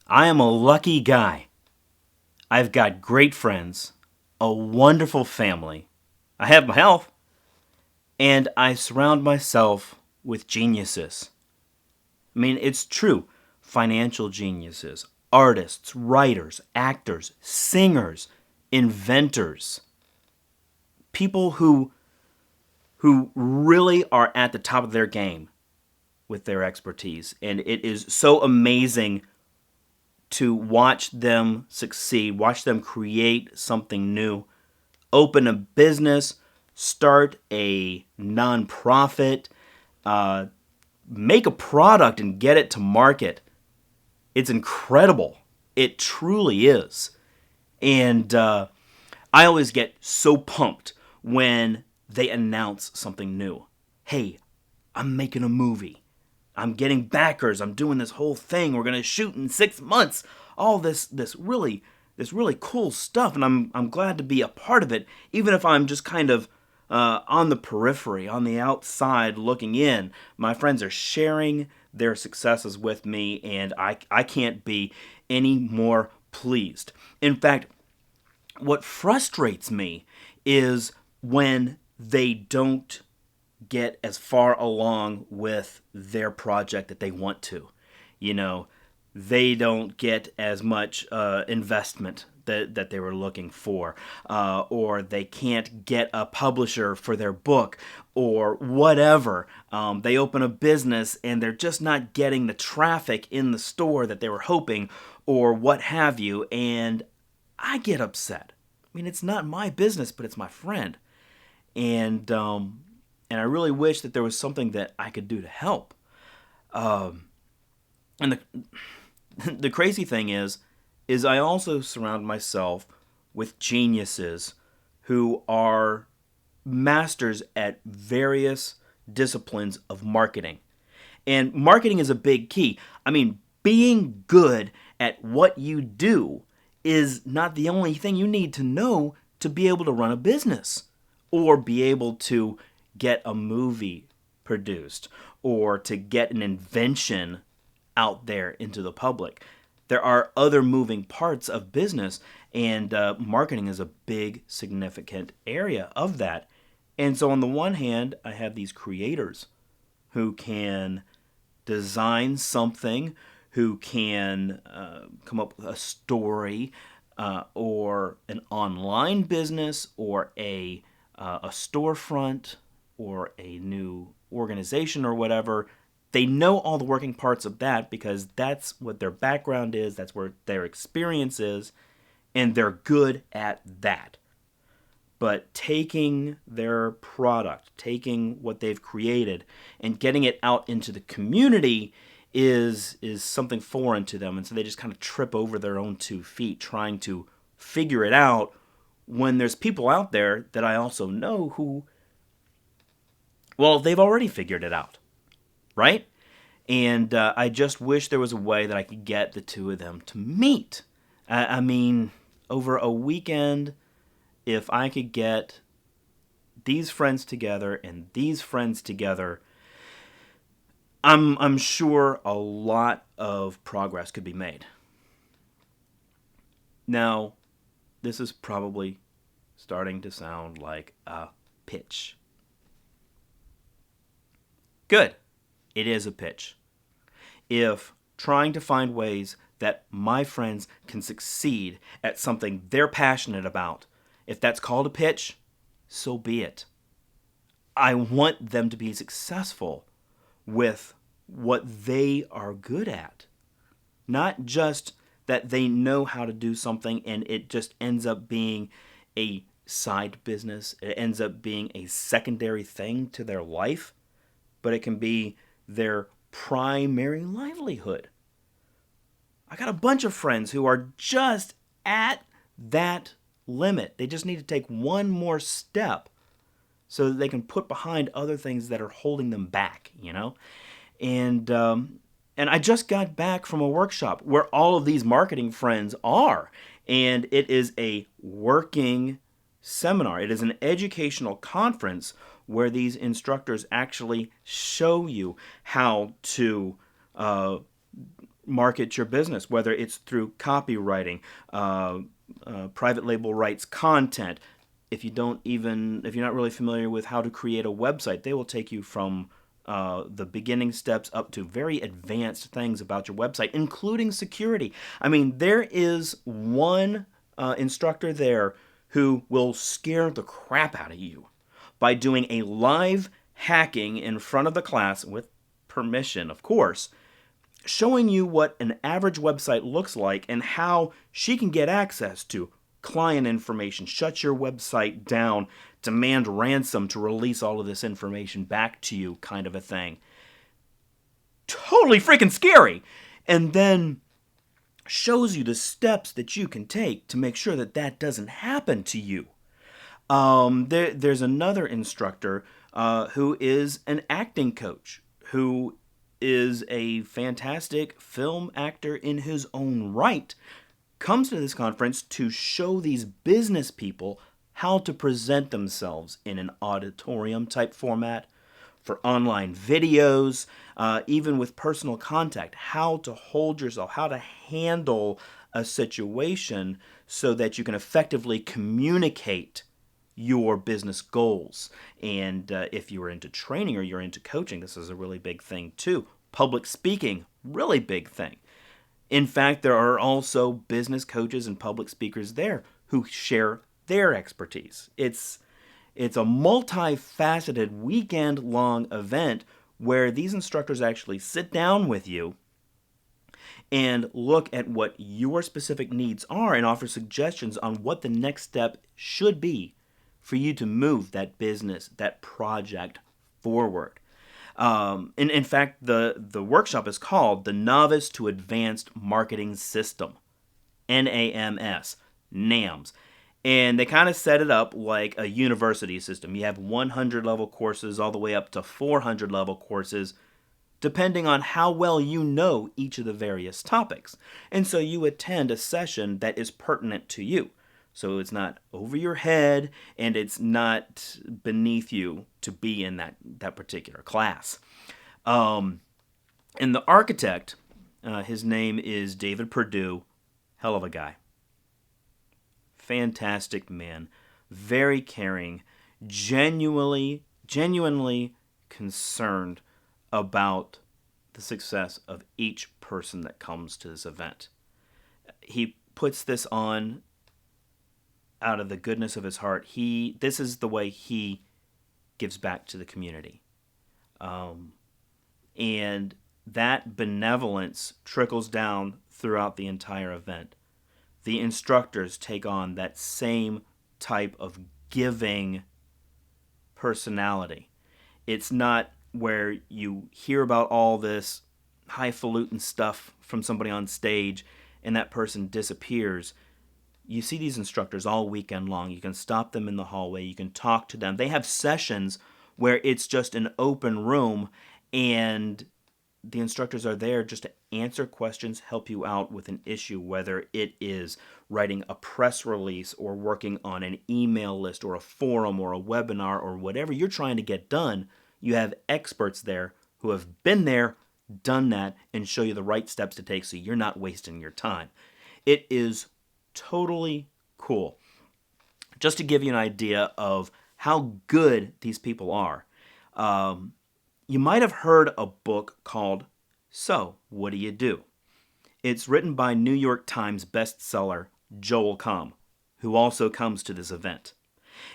I am a lucky guy. I've got great friends, a wonderful family. I have my health, and I surround myself with geniuses. I mean, it's true. Financial geniuses, artists, writers, actors, singers, inventors, people who really are at the top of their game with their expertise. And it is so amazing to watch them succeed, watch them create something new, open a business, start a nonprofit, uh, make a product and get it to market. It's incredible. It truly is. And I always get so pumped when they announce something new. Hey, I'm making a movie. I'm getting backers. I'm doing this whole thing. We're gonna shoot in 6 months. All this really cool stuff, and I'm glad to be a part of it, even if I'm just kind of on the periphery, on the outside looking in. My friends are sharing their successes with me, and I can't be any more pleased. In fact, what frustrates me is when they don't get as far along with their project that they want to. You know, they don't get as much investment that they were looking for, or they can't get a publisher for their book, or whatever. They open a business and they're just not getting the traffic in the store that they were hoping, or what have you, and I get upset. I mean, it's not my business, but it's my friend, and and I really wish that there was something that I could do to help. And the the crazy thing is I also surround myself with geniuses who are masters at various disciplines of marketing. And marketing is a big key. I mean, being good at what you do is not the only thing you need to know to be able to run a business or be able to get a movie produced or to get an invention out there into the public. There are other moving parts of business, and marketing is a big, significant area of that. And so, on the one hand, I have these creators who can design something, who can come up with a story, or an online business, or a storefront, or a new organization, or whatever. They know all the working parts of that because that's what their background is, that's where their experience is, and they're good at that. But taking their product, taking what they've created, and getting it out into the community is something foreign to them, and so they just kind of trip over their own 2 feet trying to figure it out when there's people out there that I also know who, well, they've already figured it out, right? And I just wish there was a way that I could get the two of them to meet. I mean, over a weekend, if I could get these friends together and these friends together, I'm sure a lot of progress could be made. Now, this is probably starting to sound like a pitch. Good. It is a pitch. If trying to find ways that my friends can succeed at something they're passionate about, if that's called a pitch, so be it. I want them to be successful with what they are good at. Not just that they know how to do something and it just ends up being a side business, it ends up being a secondary thing to their life, but it can be their primary livelihood. I got a bunch of friends who are just at that limit. They just need to take one more step so that they can put behind other things that are holding them back, you know? And I just got back from a workshop where all of these marketing friends are, and it is a working seminar. It is an educational conference where these instructors actually show you how to market your business, whether it's through copywriting, private label rights content. If you're not really familiar with how to create a website, they will take you from the beginning steps up to very advanced things about your website, including security. I mean, there is one instructor there who will scare the crap out of you by doing a live hacking in front of the class with permission, of course, showing you what an average website looks like and how she can get access to client information, shut your website down, demand ransom to release all of this information back to you, kind of a thing. Totally freaking scary. And then shows you the steps that you can take to make sure that that doesn't happen to you. There's another instructor who is an acting coach, who is a fantastic film actor in his own right, comes to this conference to show these business people how to present themselves in an auditorium type format, for online videos, even with personal contact, how to hold yourself, how to handle a situation so that you can effectively communicate your business goals. And if you're into training or you're into coaching, this is a really big thing too. Public speaking, really big thing. In fact, there are also business coaches and public speakers there who share their expertise. It's a multifaceted weekend-long event where these instructors actually sit down with you and look at what your specific needs are and offer suggestions on what the next step should be for you to move that business, that project forward. In fact, the workshop is called the Novice to Advanced Marketing System, NAMS, NAMS. And they kind of set it up like a university system. You have 100 level courses all the way up to 400 level courses, depending on how well you know each of the various topics. And so you attend a session that is pertinent to you. So it's not over your head and it's not beneath you to be in that particular class. And the architect, his name is David Perdue, hell of a guy. Fantastic man, very caring, genuinely concerned about the success of each person that comes to this event. He puts this on out of the goodness of his heart. This is the way he gives back to the community. And that benevolence trickles down throughout the entire event. The instructors take on that same type of giving personality. It's not where you hear about all this highfalutin stuff from somebody on stage and that person disappears. You see these instructors all weekend long. You can stop them in the hallway. You can talk to them. They have sessions where it's just an open room and the instructors are there just to answer questions, help you out with an issue, whether it is writing a press release or working on an email list or a forum or a webinar or whatever you're trying to get done. You have experts there who have been there, done that, and show you the right steps to take so you're not wasting your time. It is totally cool. Just to give you an idea of how good these people are, you might have heard a book called So, What Do You Do? It's written by New York Times bestseller Joel Comm, who also comes to this event.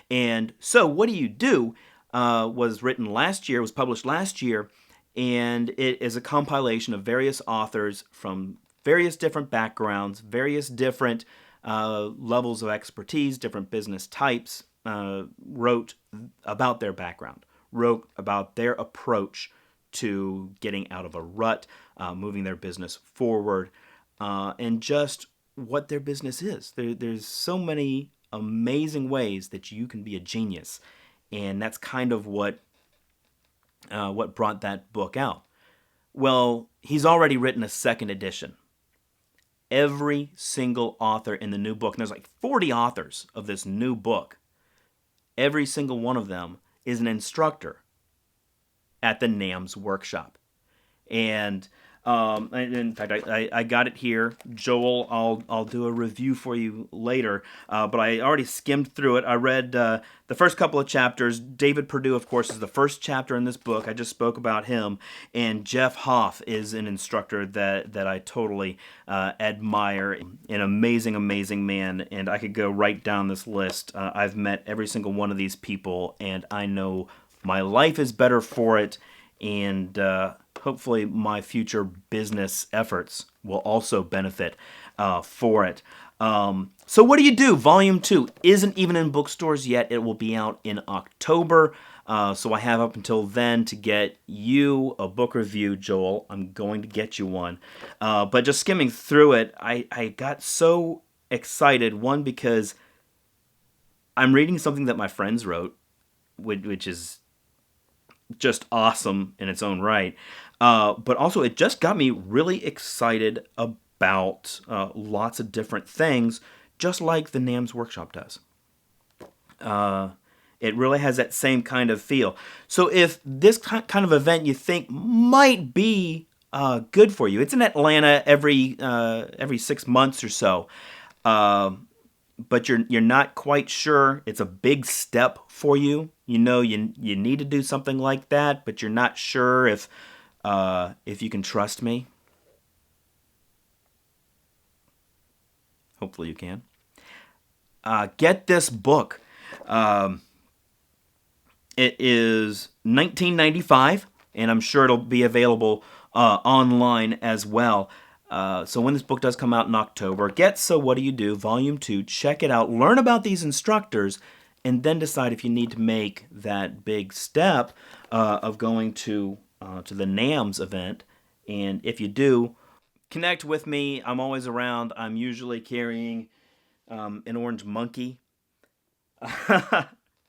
And So, What Do You Do was written last year, was published last year, and it is a compilation of various authors from various different backgrounds, various different levels of expertise, different business types, wrote about their background, wrote about their approach to getting out of a rut, moving their business forward, and just what their business is. There's so many amazing ways that you can be a genius, and that's kind of what brought that book out. Well, he's already written a second edition. Every single author in the new book, and there's like 40 authors of this new book, every single one of them is an instructor at the NAMS workshop. And And in fact, I got it here. Joel, I'll do a review for you later. But I already skimmed through it. I read the first couple of chapters. David Perdue, of course, is the first chapter in this book. I just spoke about him. And Jeff Hoff is an instructor that I totally admire. An amazing, amazing man. And I could go right down this list. I've met every single one of these people, and I know my life is better for it. And hopefully my future business efforts will also benefit for it. So what do you do? Volume 2 isn't even in bookstores yet. It will be out in October. So I have up until then to get you a book review, Joel. I'm going to get you one. But just skimming through it, I got so excited. One, because I'm reading something that my friends wrote, which is just awesome in its own right. But also, it just got me really excited about lots of different things, just like the NAMS workshop does. It really has that same kind of feel. So, if this kind of event you think might be good for you, it's in Atlanta every 6 months or so. But you're not quite sure. It's a big step for you. You know you need to do something like that, but you're not sure if you can trust me. Hopefully you can. Get this book. It is 1995, and I'm sure it'll be available online as well. So when this book does come out in October, get So What Do You Do, Volume 2, check it out, learn about these instructors, and then decide if you need to make that big step of going to the NAMS event. And if you do, connect with me. I'm always around. I'm usually carrying an orange monkey.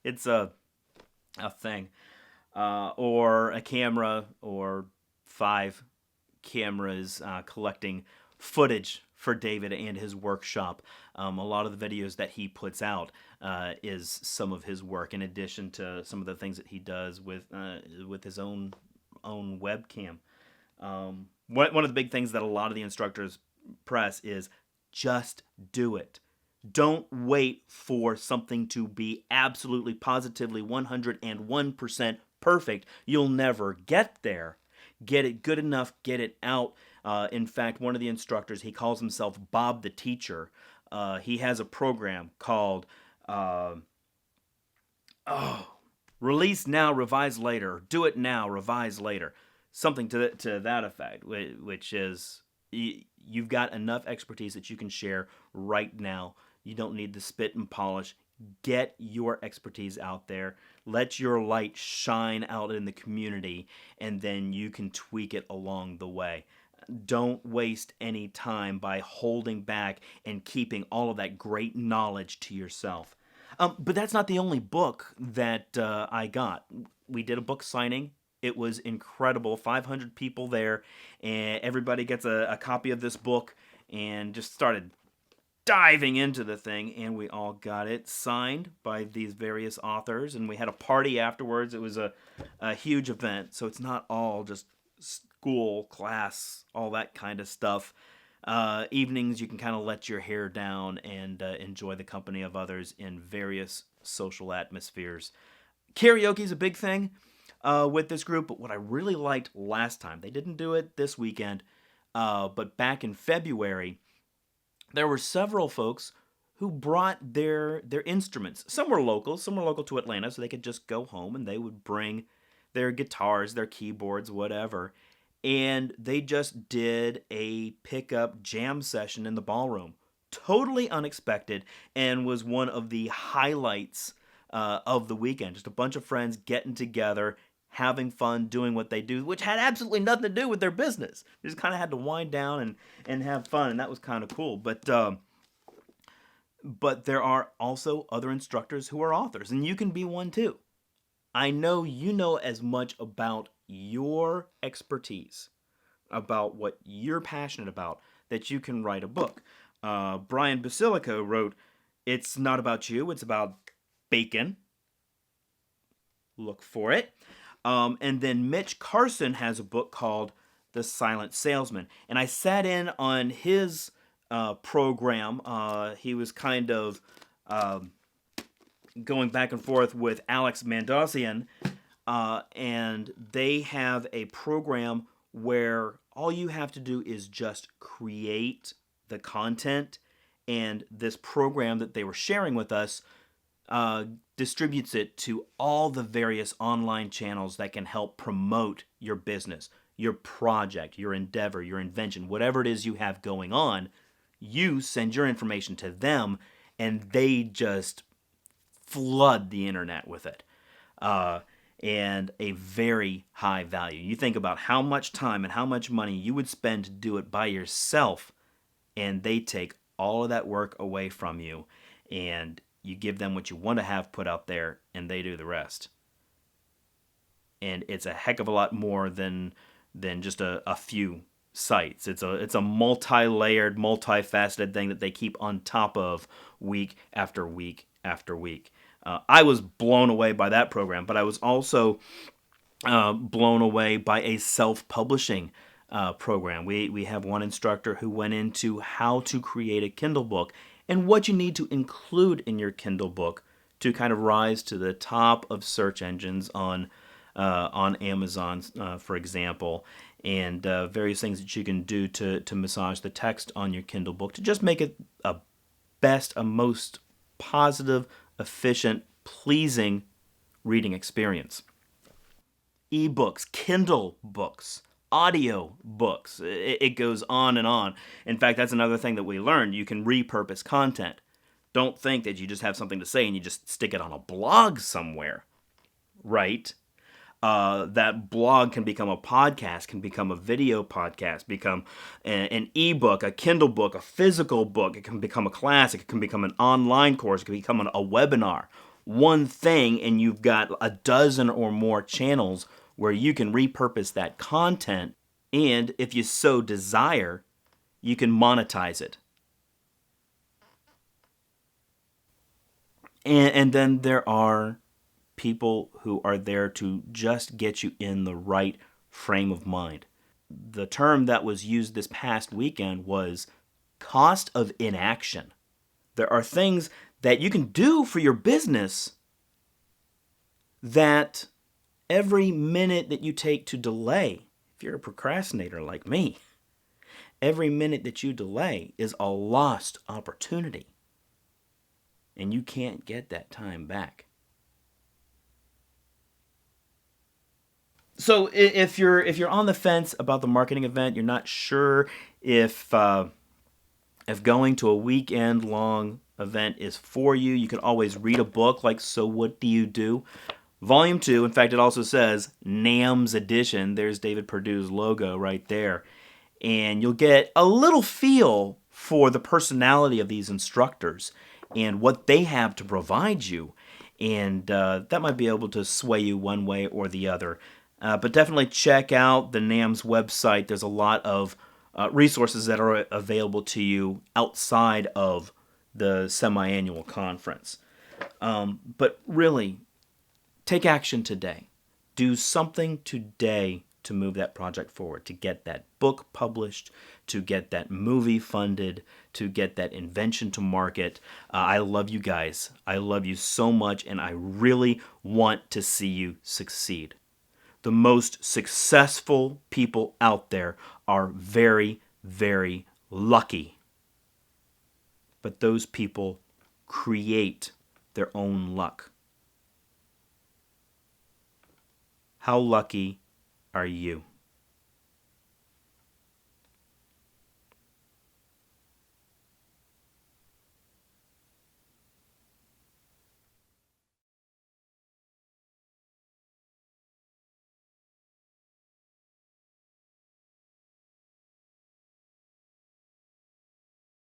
It's a thing. Or a camera, or 5 cameras collecting footage for David and his workshop. A lot of the videos that he puts out is some of his work, in addition to some of the things that he does with his own webcam. One of the big things that a lot of the instructors press is just do it. Don't wait for something to be absolutely, positively 101% perfect. You'll never get there. Get it good enough, get it out. In fact, one of the instructors, he calls himself Bob the Teacher. He has a program called Release Now, Revise Later. Do it now, revise later. Something to that effect, which is you've got enough expertise that you can share right now. You don't need to spit and polish. Get your expertise out there. Let your light shine out in the community, and then you can tweak it along the way. Don't waste any time by holding back and keeping all of that great knowledge to yourself. But that's not the only book that I got. We did a book signing. It was incredible. 500 people there, and everybody gets a copy of this book, and just started diving into the thing, and we all got it signed by these various authors, and we had a party afterwards. It was a huge event, so it's not all just school, class, all that kind of stuff. Evenings, you can kind of let your hair down and enjoy the company of others in various social atmospheres. Karaoke is a big thing with this group, but what I really liked last time, they didn't do it this weekend, but back in February, there were several folks who brought their instruments. Some were local to Atlanta, so they could just go home and they would bring their guitars, their keyboards, whatever. And they just did a pickup jam session in the ballroom. Totally unexpected, and was one of the highlights of the weekend. Just a bunch of friends getting together, having fun, doing what they do, which had absolutely nothing to do with their business. They just kind of had to wind down and have fun, and that was kind of cool. But there are also other instructors who are authors, and you can be one too. I know you know as much about your expertise, about what you're passionate about, that you can write a book. Brian Basilico wrote, "It's not about you, it's about bacon." Look for it. And then Mitch Carson has a book called the silent salesman. And I sat in on his program. He was kind of going back and forth with Alex Mandossian, and they have a program where all you have to do is just create the content, and this program that they were sharing with us distributes it to all the various online channels that can help promote your business, your project, your endeavor, your invention, whatever it is you have going on. You send your information to them, and they just flood the internet with it. And a very high value. You think about how much time and how much money you would spend to do it by yourself, and they take all of that work away from you, and you give them what you want to have put out there, and they do the rest. And it's a heck of a lot more than just a few sites. It's a multi-layered, multifaceted thing that they keep on top of week after week after week. I was blown away by that program, but I was also blown away by a self-publishing program. We have one instructor who went into how to create a Kindle book and what you need to include in your Kindle book to kind of rise to the top of search engines on Amazon, for example, and various things that you can do to massage the text on your Kindle book to just make it a most positive, efficient, pleasing reading experience. Ebooks, Kindle books, audio books. It goes on and on. In fact, that's another thing that we learned. You can repurpose content. Don't think that you just have something to say and you just stick it on a blog somewhere, right? That blog can become a podcast, can become a video podcast, become an ebook, a Kindle book, a physical book. It can become a class. It can become an online course. It can become a webinar. One thing, and you've got a dozen or more channels where you can repurpose that content, and if you so desire, you can monetize it. And then there are people who are there to just get you in the right frame of mind. The term that was used this past weekend was cost of inaction. There are things that you can do for your business that every minute that you take to delay, if you're a procrastinator like me, every minute that you delay is a lost opportunity. And you can't get that time back. So if you're on the fence about the marketing event, you're not sure if going to a weekend long event is for you, you can always read a book like So What Do You Do? Volume 2, in fact, it also says NAMS edition. There's David Perdue's logo right there. And you'll get a little feel for the personality of these instructors and what they have to provide you. And that might be able to sway you one way or the other. But definitely check out the NAMS website. There's a lot of resources that are available to you outside of the semi-annual conference. But really, take action today. Do something today to move that project forward, to get that book published, to get that movie funded, to get that invention to market. I love you guys. I love you so much, and I really want to see you succeed. The most successful people out there are very, very lucky. But those people create their own luck. How lucky are you?